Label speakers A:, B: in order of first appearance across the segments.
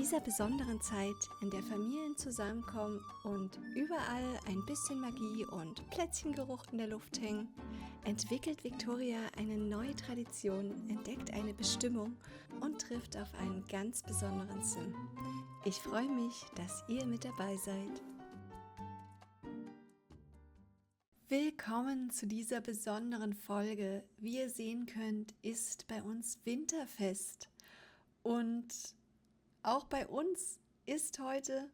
A: dieser besonderen Zeit, in der Familien zusammenkommen und überall ein bisschen Magie und Plätzchengeruch in der Luft hängen, entwickelt Viktoria eine neue Tradition, entdeckt eine Bestimmung und trifft auf einen ganz besonderen Sim. Ich freue mich, dass ihr mit dabei seid. Willkommen zu dieser besonderen Folge. Wie ihr sehen könnt, ist bei uns Winterfest. Und auch bei uns ist heute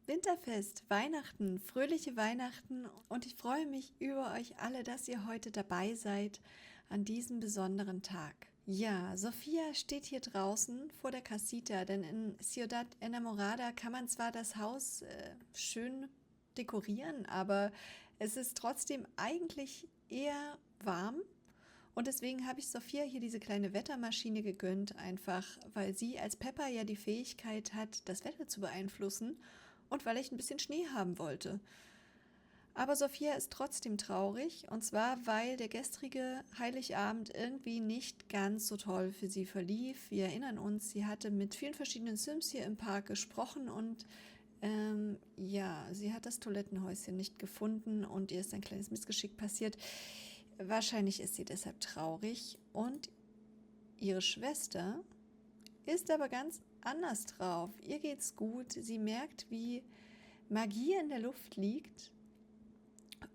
A: Winterfest, Weihnachten, fröhliche Weihnachten. Und ich freue mich über euch alle, dass ihr heute dabei seid an diesem besonderen Tag. Ja, Sophia steht hier draußen vor der Casita, denn in Ciudad Enamorada kann man zwar das Haus schön dekorieren, aber es ist trotzdem eigentlich eher warm. Und deswegen habe ich Sophia hier diese kleine Wettermaschine gegönnt, einfach weil sie als Peppa ja die Fähigkeit hat, das Wetter zu beeinflussen und weil ich ein bisschen Schnee haben wollte. Aber Sophia ist trotzdem traurig, und zwar, weil der gestrige Heiligabend irgendwie nicht ganz so toll für sie verlief. Wir erinnern uns, sie hatte mit vielen verschiedenen Sims hier im Park gesprochen und sie hat das Toilettenhäuschen nicht gefunden und ihr ist ein kleines Missgeschick passiert. Wahrscheinlich ist sie deshalb traurig und ihre Schwester ist aber ganz anders drauf. Ihr geht's gut, sie merkt, wie Magie in der Luft liegt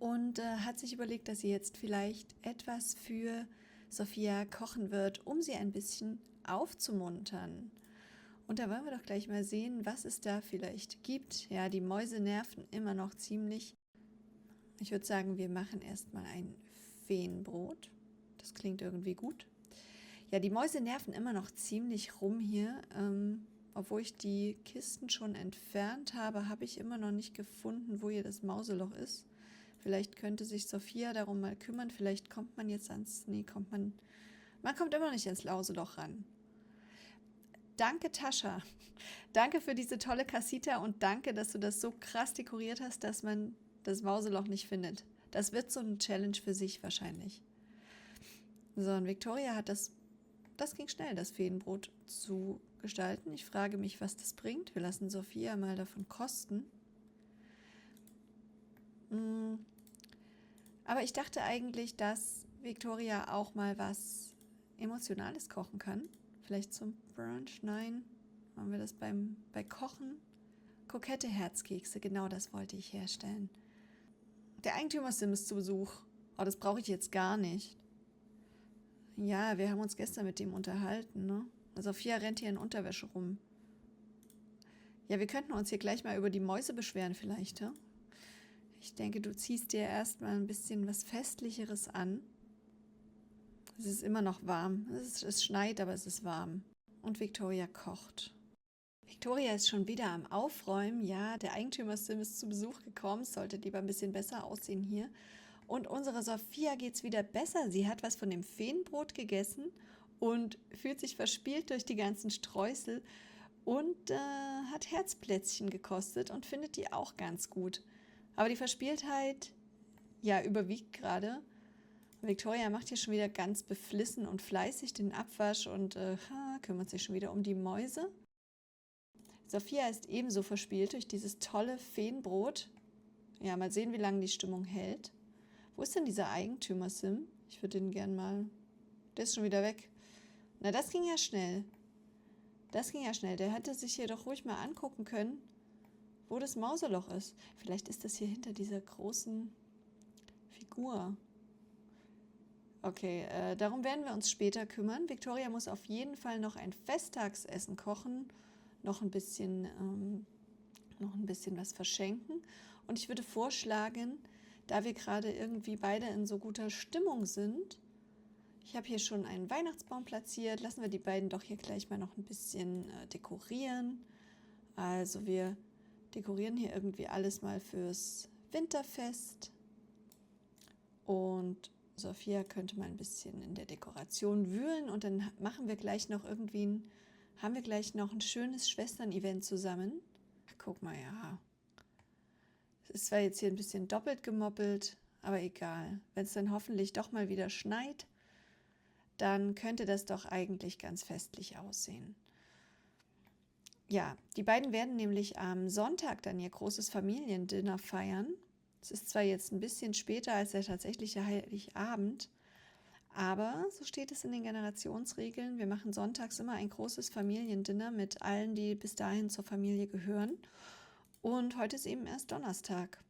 A: und hat sich überlegt, dass sie jetzt vielleicht etwas für Sophia kochen wird, um sie ein bisschen aufzumuntern. Und da wollen wir doch gleich mal sehen, was es da vielleicht gibt. Ja, die Mäuse nerven immer noch ziemlich. Ich würde sagen, wir machen erstmal ein Feenbrot. Das klingt irgendwie gut. Ja, die Mäuse nerven immer noch ziemlich rum hier. Obwohl ich die Kisten schon entfernt habe, habe ich immer noch nicht gefunden, wo hier das Mauseloch ist. Vielleicht könnte sich Sophia darum mal kümmern. Vielleicht kommt man jetzt ans... Nee, man kommt immer nicht ins Mauseloch ran. Danke, Tascha. Danke für diese tolle Casita und danke, dass du das so krass dekoriert hast, dass man das Mauseloch nicht findet. Das wird so eine Challenge für sich wahrscheinlich. So, und Viktoria hat das ging schnell, das Feenbrot zu gestalten. Ich frage mich, was das bringt. Wir lassen Sophia mal davon kosten. Aber ich dachte eigentlich, dass Viktoria auch mal was Emotionales kochen kann. Vielleicht zum Brunch? Nein. Machen wir das bei Kochen? Kokette Herzkekse, genau das wollte ich herstellen. Der Eigentümer-Sim ist zu Besuch. Oh, das brauche ich jetzt gar nicht. Ja, wir haben uns gestern mit dem unterhalten, ne? Sophia rennt hier in Unterwäsche rum. Ja, wir könnten uns hier gleich mal über die Mäuse beschweren vielleicht, ja? Ich denke, du ziehst dir erstmal ein bisschen was Festlicheres an. Es ist immer noch warm. Es schneit, aber es ist warm. Und Viktoria kocht. Viktoria ist schon wieder am Aufräumen. Ja, der Eigentümer-Sim ist zu Besuch gekommen. Es sollte lieber ein bisschen besser aussehen hier. Und unserer Sophia geht es wieder besser. Sie hat was von dem Feenbrot gegessen und fühlt sich verspielt durch die ganzen Streusel und hat Herzplätzchen gekostet und findet die auch ganz gut. Aber die Verspieltheit, ja, überwiegt gerade. Viktoria macht hier schon wieder ganz beflissen und fleißig den Abwasch und kümmert sich schon wieder um die Mäuse. Sophia ist ebenso verspielt durch dieses tolle Feenbrot. Ja, mal sehen, wie lange die Stimmung hält. Wo ist denn dieser Eigentümer-Sim? Ich würde den gern mal... Der ist schon wieder weg. Na, das ging ja schnell. Der hätte sich hier doch ruhig mal angucken können, wo das Mauseloch ist. Vielleicht ist das hier hinter dieser großen Figur. Okay, darum werden wir uns später kümmern. Viktoria muss auf jeden Fall noch ein Festtagsessen kochen, noch ein bisschen was verschenken. Und ich würde vorschlagen, da wir gerade irgendwie beide in so guter Stimmung sind, ich habe hier schon einen Weihnachtsbaum platziert, lassen wir die beiden doch hier gleich mal noch ein bisschen dekorieren. Also wir dekorieren hier irgendwie alles mal fürs Winterfest. Und Sophia könnte mal ein bisschen in der Dekoration wühlen und dann haben wir gleich noch ein schönes Schwestern-Event zusammen. Guck mal, ja. Es ist zwar jetzt hier ein bisschen doppelt gemoppelt, aber egal. Wenn es dann hoffentlich doch mal wieder schneit, dann könnte das doch eigentlich ganz festlich aussehen. Ja, die beiden werden nämlich am Sonntag dann ihr großes Familiendinner feiern. Es ist zwar jetzt ein bisschen später als der tatsächliche Heiligabend, aber so steht es in den Generationsregeln. Wir machen sonntags immer ein großes Familiendinner mit allen, die bis dahin zur Familie gehören. Und heute ist eben erst Donnerstag.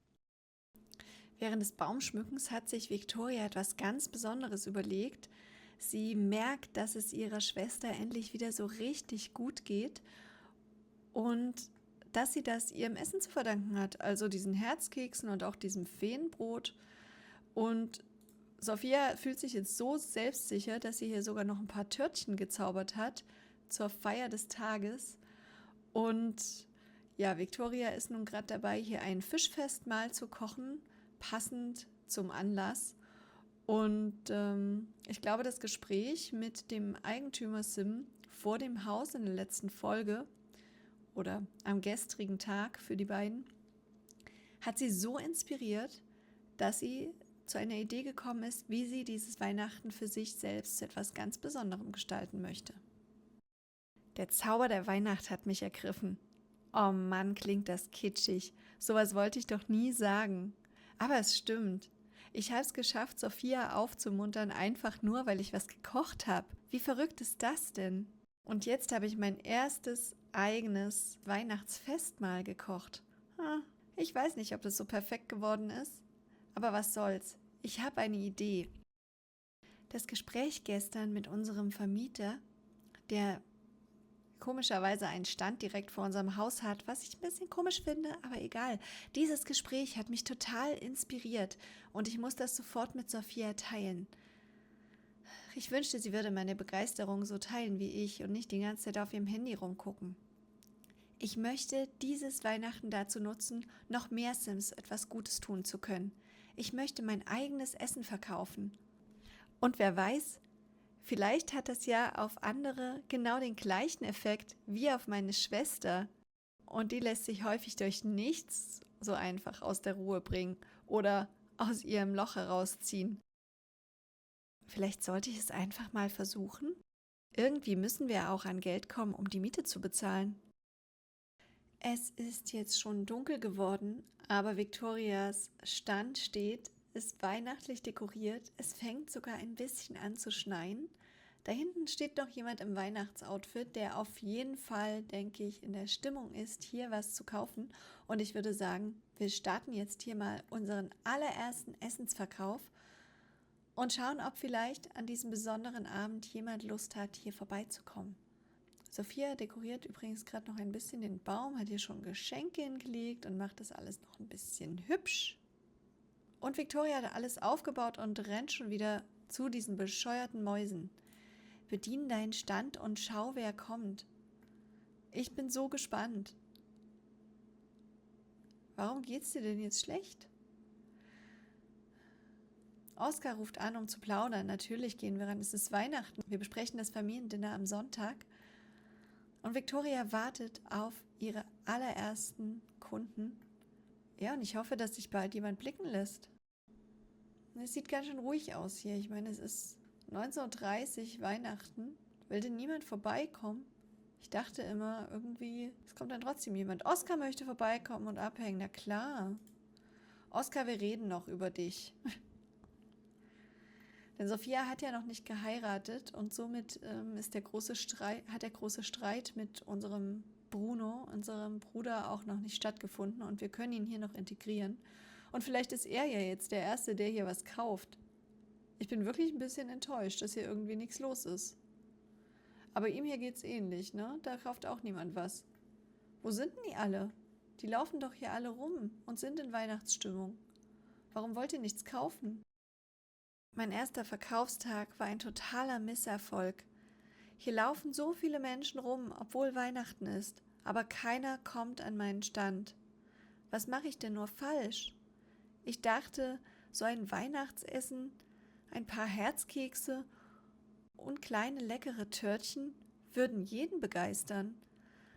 A: Während des Baumschmückens hat sich Victoria etwas ganz Besonderes überlegt. Sie merkt, dass es ihrer Schwester endlich wieder so richtig gut geht und dass sie das ihrem Essen zu verdanken hat, also diesen Herzkeksen und auch diesem Feenbrot. Und Sophia fühlt sich jetzt so selbstsicher, dass sie hier sogar noch ein paar Törtchen gezaubert hat zur Feier des Tages. Und ja, Victoria ist nun gerade dabei, hier ein Fischfestmahl zu kochen, passend zum Anlass. Und ich glaube, das Gespräch mit dem Eigentümer Sim vor dem Haus in der letzten Folge oder am gestrigen Tag für die beiden hat sie so inspiriert, dass sie zu einer Idee gekommen ist, wie sie dieses Weihnachten für sich selbst zu etwas ganz Besonderem gestalten möchte. Der Zauber der Weihnacht hat mich ergriffen. Oh Mann, klingt das kitschig. Sowas wollte ich doch nie sagen. Aber es stimmt. Ich habe es geschafft, Sophia aufzumuntern, einfach nur, weil ich was gekocht habe. Wie verrückt ist das denn? Und jetzt habe ich mein erstes eigenes Weihnachtsfestmahl gekocht. Ich weiß nicht, ob das so perfekt geworden ist, aber was soll's. Ich habe eine Idee. Das Gespräch gestern mit unserem Vermieter, der komischerweise einen Stand direkt vor unserem Haus hat, was ich ein bisschen komisch finde, aber egal. Dieses Gespräch hat mich total inspiriert und ich muss das sofort mit Sophia teilen. Ich wünschte, sie würde meine Begeisterung so teilen wie ich und nicht die ganze Zeit auf ihrem Handy rumgucken. Ich möchte dieses Weihnachten dazu nutzen, noch mehr Sims etwas Gutes tun zu können. Ich möchte mein eigenes Essen verkaufen. Und wer weiß, vielleicht hat das ja auf andere genau den gleichen Effekt wie auf meine Schwester. Und die lässt sich häufig durch nichts so einfach aus der Ruhe bringen oder aus ihrem Loch herausziehen. Vielleicht sollte ich es einfach mal versuchen? Irgendwie müssen wir auch an Geld kommen, um die Miete zu bezahlen. Es ist jetzt schon dunkel geworden, aber Victorias Stand steht, ist weihnachtlich dekoriert. Es fängt sogar ein bisschen an zu schneien. Da hinten steht noch jemand im Weihnachtsoutfit, der auf jeden Fall, denke ich, in der Stimmung ist, hier was zu kaufen. Und ich würde sagen, wir starten jetzt hier mal unseren allerersten Essensverkauf und schauen, ob vielleicht an diesem besonderen Abend jemand Lust hat, hier vorbeizukommen. Sophia dekoriert übrigens gerade noch ein bisschen den Baum, hat hier schon Geschenke hingelegt und macht das alles noch ein bisschen hübsch. Und Victoria hat alles aufgebaut und rennt schon wieder zu diesen bescheuerten Mäusen. Bedien deinen Stand und schau, wer kommt. Ich bin so gespannt. Warum geht's dir denn jetzt schlecht? Oskar ruft an, um zu plaudern. Natürlich gehen wir ran. Es ist Weihnachten. Wir besprechen das Familiendinner am Sonntag. Und Victoria wartet auf ihre allerersten Kunden. Ja, und ich hoffe, dass sich bald jemand blicken lässt. Es sieht ganz schön ruhig aus hier. Ich meine, es ist 19:30 Uhr Weihnachten. Will denn niemand vorbeikommen? Ich dachte immer irgendwie, es kommt dann trotzdem jemand. Oskar möchte vorbeikommen und abhängen. Na klar. Oskar, wir reden noch über dich. Denn Sophia hat ja noch nicht geheiratet und somit hat der große Streit mit unserem Bruno, unserem Bruder, auch noch nicht stattgefunden und wir können ihn hier noch integrieren. Und vielleicht ist er ja jetzt der Erste, der hier was kauft. Ich bin wirklich ein bisschen enttäuscht, dass hier irgendwie nichts los ist. Aber ihm hier geht's ähnlich, ne? Da kauft auch niemand was. Wo sind denn die alle? Die laufen doch hier alle rum und sind in Weihnachtsstimmung. Warum wollt ihr nichts kaufen? Mein erster Verkaufstag war ein totaler Misserfolg. Hier laufen so viele Menschen rum, obwohl Weihnachten ist, aber keiner kommt an meinen Stand. Was mache ich denn nur falsch? Ich dachte, so ein Weihnachtsessen, ein paar Herzkekse und kleine leckere Törtchen würden jeden begeistern.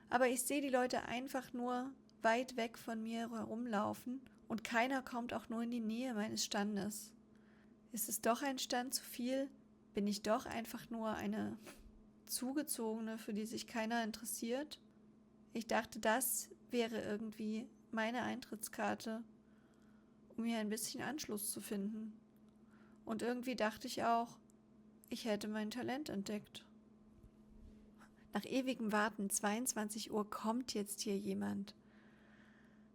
A: Aber ich sehe die Leute einfach nur weit weg von mir herumlaufen und keiner kommt auch nur in die Nähe meines Standes. Ist es doch ein Stand zu viel? Bin ich doch einfach nur eine Zugezogene, für die sich keiner interessiert? Ich dachte, das wäre irgendwie meine Eintrittskarte, um hier ein bisschen Anschluss zu finden. Und irgendwie dachte ich auch, ich hätte mein Talent entdeckt. Nach ewigem Warten, 22 Uhr, kommt jetzt hier jemand.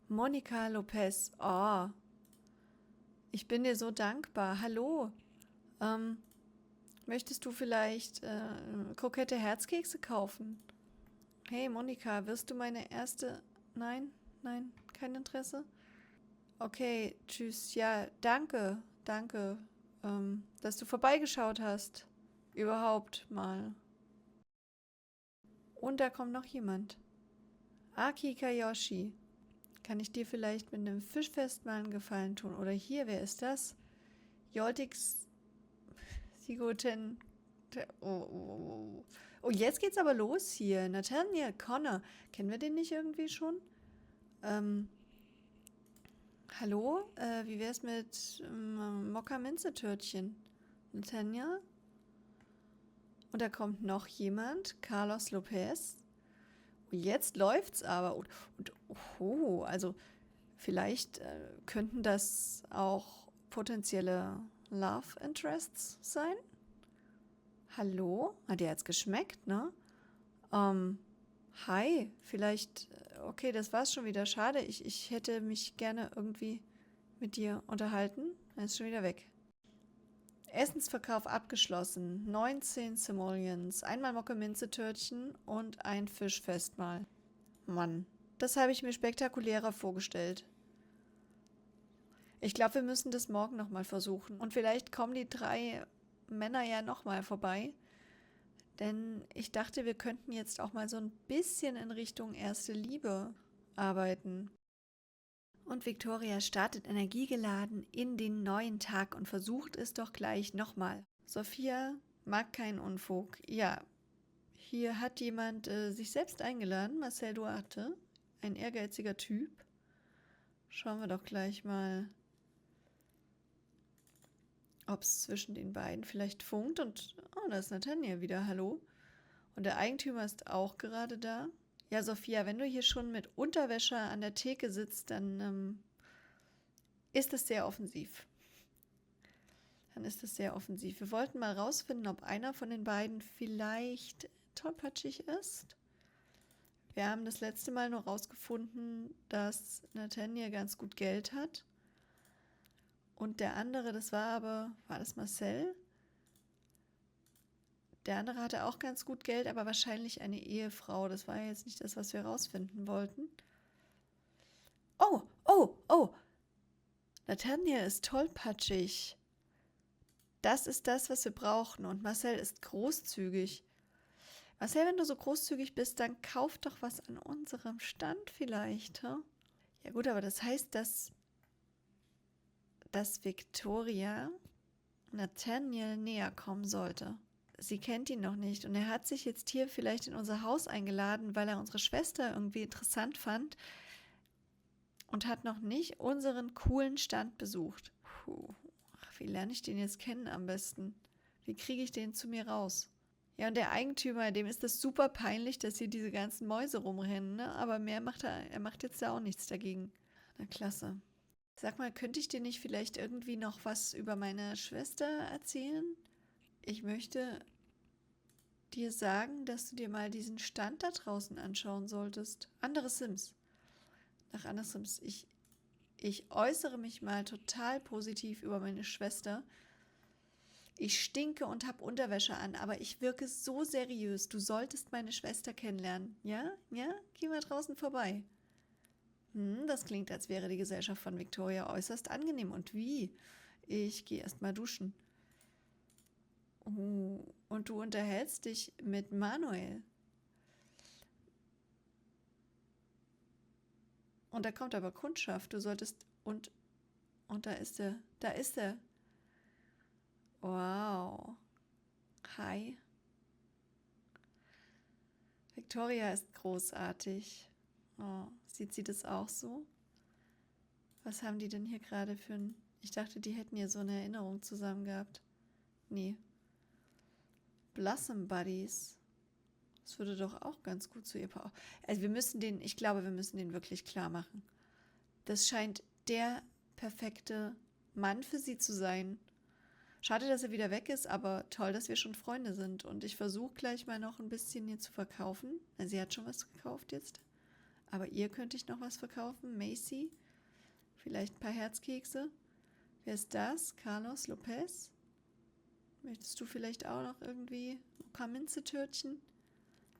A: Monica Lopez, oh, ich bin dir so dankbar. Hallo, möchtest du vielleicht kokette Herzkekse kaufen? Hey Monika, wirst du meine erste... Nein, nein, kein Interesse? Okay, tschüss. Ja, danke, danke, dass du vorbeigeschaut hast. Überhaupt mal. Und da kommt noch jemand. Aki Kayoshi. Kann ich dir vielleicht mit einem Fischfest mal einen Gefallen tun? Oder hier, wer ist das? Joltix Sigoten. Oh, jetzt geht's aber los hier. Nathaniel Connor. Kennen wir den nicht irgendwie schon? Hallo? Wie wär's mit Mokka-Minze-Törtchen? Nathaniel? Und da kommt noch jemand. Carlos Lopez. Und jetzt läuft's aber. Also vielleicht könnten das auch potenzielle Love Interests sein? Hallo? Der hat's geschmeckt, ne? Hi, vielleicht, okay, das war's schon wieder. Schade, ich hätte mich gerne irgendwie mit dir unterhalten. Er ist schon wieder weg. Essensverkauf abgeschlossen. 19 Simoleons, einmal Mocke-Minze-Törtchen und ein Fischfestmahl. Mann, das habe ich mir spektakulärer vorgestellt. Ich glaube, wir müssen das morgen nochmal versuchen. Und vielleicht kommen die 3 Männer ja nochmal vorbei. Denn ich dachte, wir könnten jetzt auch mal so ein bisschen in Richtung erste Liebe arbeiten. Und Victoria startet energiegeladen in den neuen Tag und versucht es doch gleich nochmal. Sophia mag keinen Unfug. Ja, hier hat jemand sich selbst eingeladen, Marcel Duarte, ein ehrgeiziger Typ. Schauen wir doch gleich mal, ob es zwischen den beiden vielleicht funkt. Und, oh, da ist Nathaniel wieder, hallo. Und der Eigentümer ist auch gerade da. Ja, Sophia, wenn du hier schon mit Unterwäsche an der Theke sitzt, dann ist das sehr offensiv. Wir wollten mal rausfinden, ob einer von den beiden vielleicht tollpatschig ist. Wir haben das letzte Mal nur rausgefunden, dass Nathaniel ganz gut Geld hat. Und der andere, war das Marcel? Der andere hatte auch ganz gut Geld, aber wahrscheinlich eine Ehefrau. Das war jetzt nicht das, was wir rausfinden wollten. Oh! Nathaniel ist tollpatschig. Das ist das, was wir brauchen. Und Marcel ist großzügig. Marcel, wenn du so großzügig bist, dann kauf doch was an unserem Stand vielleicht. Hm? Ja gut, aber das heißt, dass Victoria Nathaniel näher kommen sollte. Sie kennt ihn noch nicht und er hat sich jetzt hier vielleicht in unser Haus eingeladen, weil er unsere Schwester irgendwie interessant fand und hat noch nicht unseren coolen Stand besucht. Wie lerne ich den jetzt kennen am besten? Wie kriege ich den zu mir raus? Ja, und der Eigentümer, dem ist das super peinlich, dass hier diese ganzen Mäuse rumrennen, ne? Aber mehr macht er macht jetzt da auch nichts dagegen. Na klasse. Sag mal, könnte ich dir nicht vielleicht irgendwie noch was über meine Schwester erzählen? Ich möchte dir sagen, dass du dir mal diesen Stand da draußen anschauen solltest. Andere Sims. Nach anderen Sims. Ich äußere mich mal total positiv über meine Schwester. Ich stinke und habe Unterwäsche an, aber ich wirke so seriös. Du solltest meine Schwester kennenlernen. Ja? Ja? Geh mal draußen vorbei. Das klingt, als wäre die Gesellschaft von Victoria äußerst angenehm. Und wie? Ich gehe erst mal duschen. Oh, und du unterhältst dich mit Manuel. Und da kommt aber Kundschaft. Du solltest... Und da ist er. Da ist er. Wow. Hi. Victoria ist großartig. Oh, sieht sie das auch so? Was haben die denn hier gerade für ein... Ich dachte, die hätten hier so eine Erinnerung zusammen gehabt. Nee. Blossom Buddies. Das würde doch auch ganz gut zu ihr passen. Also ich glaube, wir müssen den wirklich klar machen. Das scheint der perfekte Mann für sie zu sein. Schade, dass er wieder weg ist, aber toll, dass wir schon Freunde sind. Und ich versuche gleich mal noch ein bisschen hier zu verkaufen. Also sie hat schon was gekauft jetzt. Aber ihr könnte ich noch was verkaufen. Macy. Vielleicht ein paar Herzkekse. Wer ist das? Carlos Lopez? Möchtest du vielleicht auch noch irgendwie ein paar Minzetörtchen?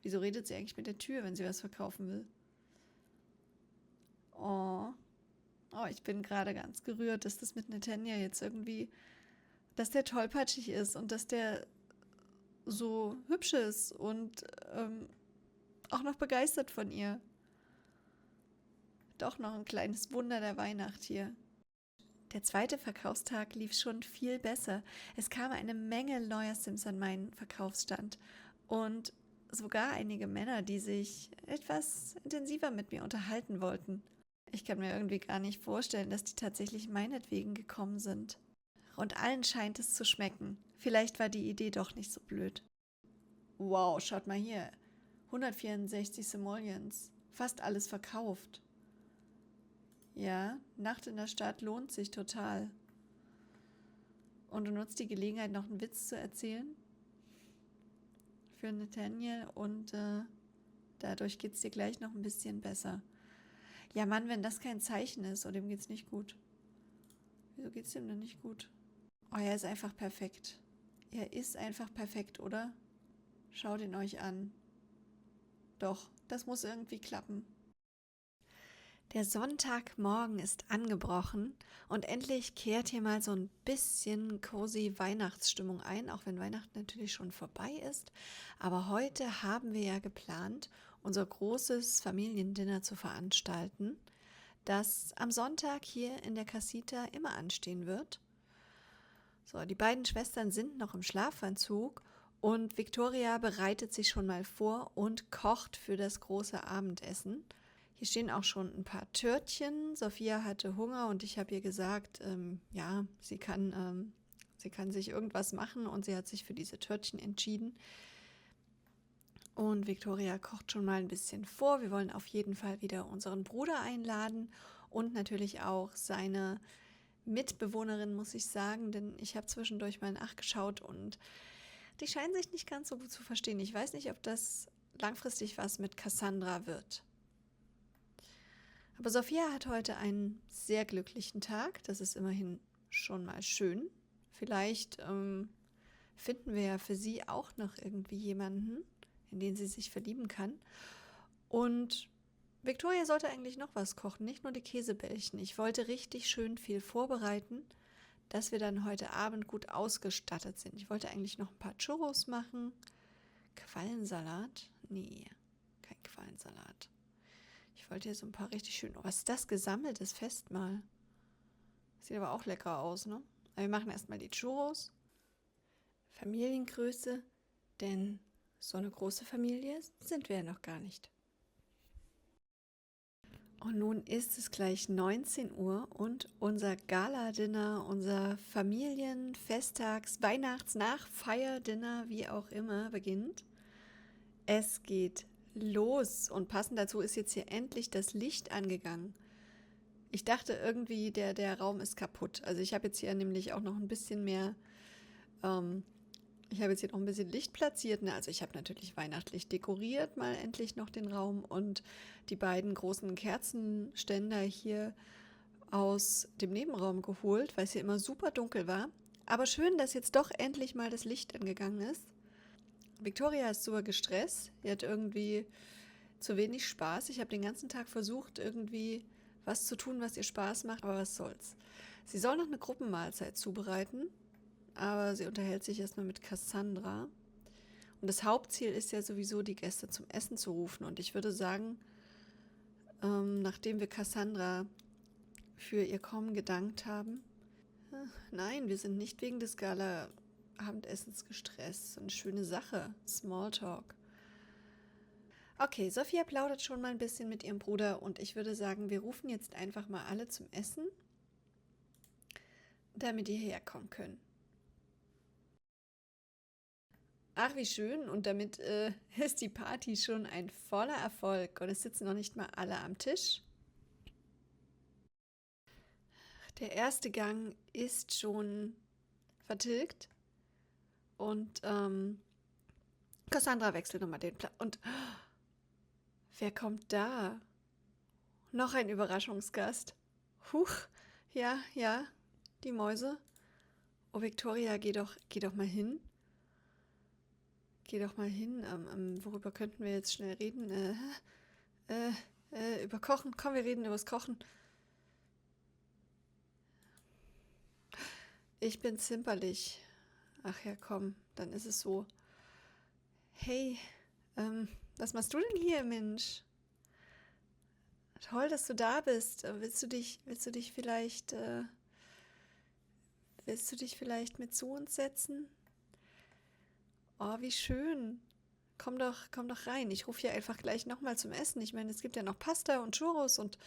A: Wieso redet sie eigentlich mit der Tür, wenn sie was verkaufen will? Oh, ich bin gerade ganz gerührt, dass das mit Nathaniel jetzt irgendwie, dass der tollpatschig ist und dass der so hübsch ist und auch noch begeistert von ihr. Doch noch ein kleines Wunder der Weihnacht hier. Der zweite Verkaufstag lief schon viel besser. Es kam eine Menge neuer Sims an meinen Verkaufsstand und sogar einige Männer, die sich etwas intensiver mit mir unterhalten wollten. Ich kann mir irgendwie gar nicht vorstellen, dass die tatsächlich meinetwegen gekommen sind. Und allen scheint es zu schmecken. Vielleicht war die Idee doch nicht so blöd. Wow, schaut mal hier. 164 Simoleons. Fast alles verkauft. Ja, Nacht in der Stadt lohnt sich total. Und du nutzt die Gelegenheit, noch einen Witz zu erzählen? Für Nathaniel und dadurch geht es dir gleich noch ein bisschen besser. Ja, Mann, wenn das kein Zeichen ist, oder dem geht's nicht gut. Wieso geht's dem denn nicht gut? Oh, er ist einfach perfekt. Er ist einfach perfekt, oder? Schaut ihn euch an. Doch, das muss irgendwie klappen. Der Sonntagmorgen ist angebrochen und endlich kehrt hier mal so ein bisschen cozy Weihnachtsstimmung ein, auch wenn Weihnachten natürlich schon vorbei ist. Aber heute haben wir ja geplant, unser großes Familiendinner zu veranstalten, das am Sonntag hier in der Casita immer anstehen wird. So, die beiden Schwestern sind noch im Schlafanzug und Victoria bereitet sich schon mal vor und kocht für das große Abendessen. Hier stehen auch schon ein paar Törtchen. Sophia hatte Hunger und ich habe ihr gesagt, ja, sie kann sich irgendwas machen und sie hat sich für diese Törtchen entschieden. Und Victoria kocht schon mal ein bisschen vor. Wir wollen auf jeden Fall wieder unseren Bruder einladen und natürlich auch seine Mitbewohnerin, muss ich sagen, denn ich habe zwischendurch mal nachgeschaut und die scheinen sich nicht ganz so gut zu verstehen. Ich weiß nicht, ob das langfristig was mit Cassandra wird. Aber Sophia hat heute einen sehr glücklichen Tag. Das ist immerhin schon mal schön. Vielleicht finden wir ja für sie auch noch irgendwie jemanden, in den sie sich verlieben kann. Und Victoria sollte eigentlich noch was kochen, nicht nur die Käsebällchen. Ich wollte richtig schön viel vorbereiten, dass wir dann heute Abend gut ausgestattet sind. Ich wollte eigentlich noch ein paar Churros machen. Quallensalat? Nee, kein Quallensalat. Ich wollte hier so ein paar richtig schön... Oh, was ist das? Gesammeltes Festmahl. Sieht aber auch lecker aus, ne? Aber wir machen erstmal die Churros. Familiengröße, denn so eine große Familie sind wir ja noch gar nicht. Und nun ist es gleich 19 Uhr und unser Gala-Dinner, unser Familien-, Weihnachts-, Nachfeier-Dinner, wie auch immer, beginnt. Es geht los und passend dazu ist jetzt hier endlich das Licht angegangen. Ich dachte irgendwie, der Raum ist kaputt. Also ich habe jetzt hier nämlich auch noch ein bisschen mehr, ich habe jetzt hier noch ein bisschen Licht platziert. Ne? Also ich habe natürlich weihnachtlich dekoriert, mal endlich noch den Raum und die beiden großen Kerzenständer hier aus dem Nebenraum geholt, weil es hier immer super dunkel war. Aber schön, dass jetzt doch endlich mal das Licht angegangen ist. Victoria ist super gestresst. Sie hat irgendwie zu wenig Spaß. Ich habe den ganzen Tag versucht, irgendwie was zu tun, was ihr Spaß macht, aber was soll's. Sie soll noch eine Gruppenmahlzeit zubereiten, aber sie unterhält sich erstmal mit Cassandra. Und das Hauptziel ist ja sowieso, die Gäste zum Essen zu rufen. Und ich würde sagen, nachdem wir Cassandra für ihr Kommen gedankt haben, nein, wir sind nicht wegen des Gala-Abendessens gestresst. So eine schöne Sache. Smalltalk. Okay, Sophia plaudert schon mal ein bisschen mit ihrem Bruder und ich würde sagen, wir rufen jetzt einfach mal alle zum Essen, damit die herkommen können. Ach, wie schön. Und damit ist die Party schon ein voller Erfolg. Und es sitzen noch nicht mal alle am Tisch. Der erste Gang ist schon vertilgt. Und Cassandra wechselt nochmal den Platz. Und wer kommt da? Noch ein Überraschungsgast. Huch, ja, die Mäuse. Oh, Victoria, geh doch mal hin. Geh doch mal hin. Worüber könnten wir jetzt schnell reden? Über Kochen. Komm, wir reden übers Kochen. Ich bin zimperlich. Ach ja, komm, dann ist es so. Hey, was machst du denn hier, Mensch? Toll, dass du da bist. Willst du dich vielleicht mit zu uns setzen? Oh, wie schön. Komm doch rein. Ich rufe hier einfach gleich nochmal zum Essen. Ich meine, es gibt ja noch Pasta und Churros und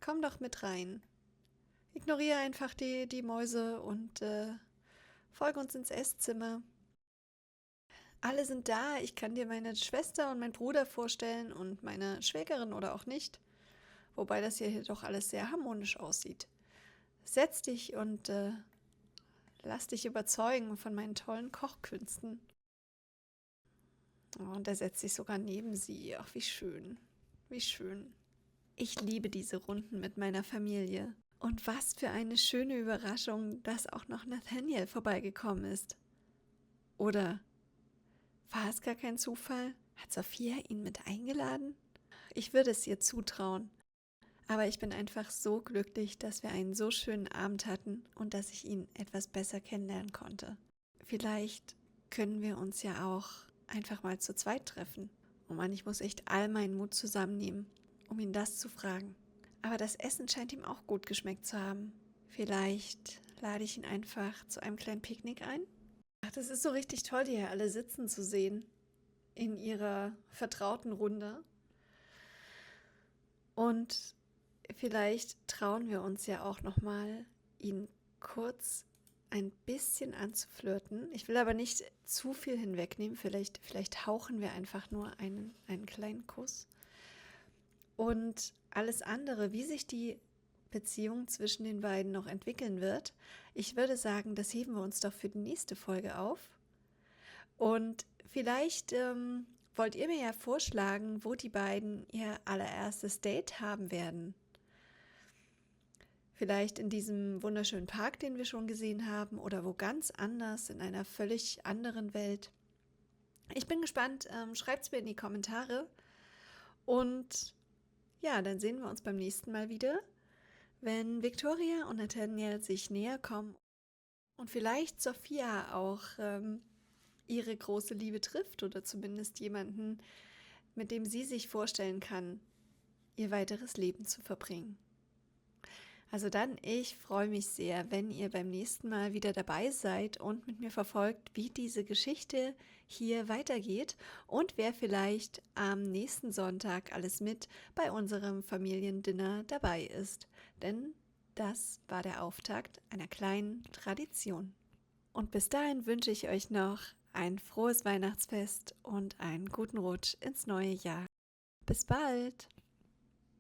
A: komm doch mit rein. Ignoriere einfach die Mäuse und folge uns ins Esszimmer. Alle sind da. Ich kann dir meine Schwester und meinen Bruder vorstellen und meine Schwägerin oder auch nicht. Wobei das hier doch alles sehr harmonisch aussieht. Setz dich und lass dich überzeugen von meinen tollen Kochkünsten. Oh, und er setzt sich sogar neben sie. Ach, wie schön. Wie schön. Ich liebe diese Runden mit meiner Familie. Und was für eine schöne Überraschung, dass auch noch Nathaniel vorbeigekommen ist. Oder war es gar kein Zufall? Hat Sophia ihn mit eingeladen? Ich würde es ihr zutrauen. Aber ich bin einfach so glücklich, dass wir einen so schönen Abend hatten und dass ich ihn etwas besser kennenlernen konnte. Vielleicht können wir uns ja auch einfach mal zu zweit treffen. Oh Mann, ich muss echt all meinen Mut zusammennehmen, um ihn das zu fragen. Aber das Essen scheint ihm auch gut geschmeckt zu haben. Vielleicht lade ich ihn einfach zu einem kleinen Picknick ein? Ach, das ist so richtig toll, die hier alle sitzen zu sehen. In ihrer vertrauten Runde. Und vielleicht trauen wir uns ja auch nochmal, ihn kurz ein bisschen anzuflirten. Ich will aber nicht zu viel hinwegnehmen. Vielleicht hauchen wir einfach nur einen kleinen Kuss. Und alles andere, wie sich die Beziehung zwischen den beiden noch entwickeln wird, ich würde sagen, das heben wir uns doch für die nächste Folge auf. Und vielleicht wollt ihr mir ja vorschlagen, wo die beiden ihr allererstes Date haben werden. Vielleicht in diesem wunderschönen Park, den wir schon gesehen haben, oder wo ganz anders, in einer völlig anderen Welt. Ich bin gespannt, schreibt es mir in die Kommentare. Und ja, dann sehen wir uns beim nächsten Mal wieder, wenn Victoria und Nathaniel sich näher kommen und vielleicht Sophia auch ihre große Liebe trifft oder zumindest jemanden, mit dem sie sich vorstellen kann, ihr weiteres Leben zu verbringen. Also dann, ich freue mich sehr, wenn ihr beim nächsten Mal wieder dabei seid und mit mir verfolgt, wie diese Geschichte hier weitergeht und wer vielleicht am nächsten Sonntag alles mit bei unserem Familiendinner dabei ist. Denn das war der Auftakt einer kleinen Tradition. Und bis dahin wünsche ich euch noch ein frohes Weihnachtsfest und einen guten Rutsch ins neue Jahr. Bis bald!